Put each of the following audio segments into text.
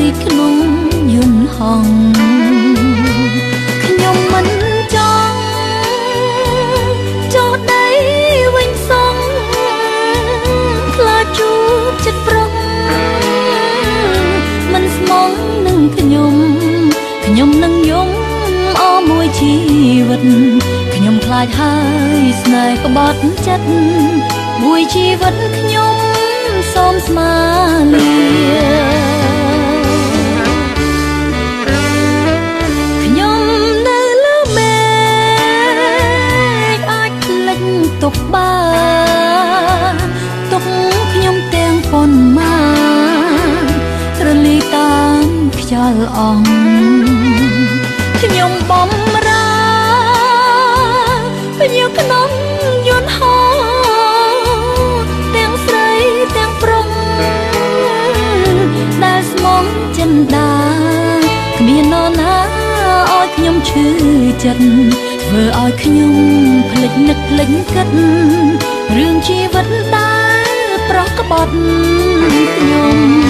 រីកក្នុងយន្តហងខ្ញុំមិនចង់ចោះដីវិញសងខ្លាចជួបចិត្តប្រុងមិនស្មងនឹងខ្ញុំនឹងយំអមួយជីវិតខ្ញុំខ្លាចហើយស្នេហ៍ក្បត់ចិត្តមួយជីវិតខ្ញុំសូមស្មាលាខ្ញុំនៅលើមេឃអាចភ្លេចទុកបានទុកខ្ញុំទាំងប៉ុន្មានរលីតាមខ្យល់អងខ្ញុំបំរើភ្ញៀវក្នុងយន្តហោទាំងស្រីទាំងប្រុសដែលស្មងចិនដាគ្មាននរណាឲ្យខ្ញុំឈឺចិត្តធ្វើឲ្យខ្ញុំភ្លេចនឹកភ្លេចគិតរឿងជីវិតដែលប្រោះក្បត់ខ្ញុំ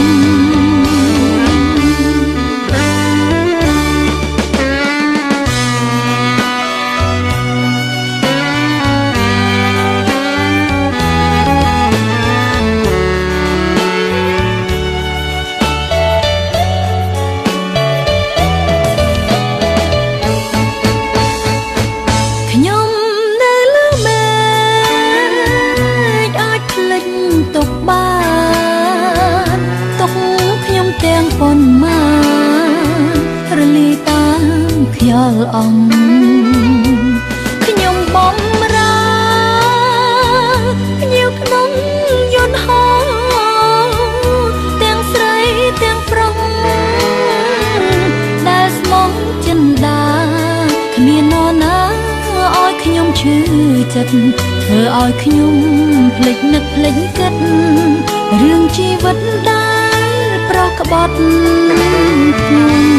ទាំងប៉ុន្មានរលីតាមខ្យល់អងខ្ញុំបំរើភ្ញៀវក្នុងយន្តហោទាំងស្រីទាំងប្រុសដែលស្មងចិនដាគ្មាននរណាឲ្យខ្ញុំឈឺចិត្តធ្វើឲ្យខ្ញុំភ្លេចនឹកភ្លេចគិតរឿងជីវិតដែលប្រោះក្បត់ខ្ញុំ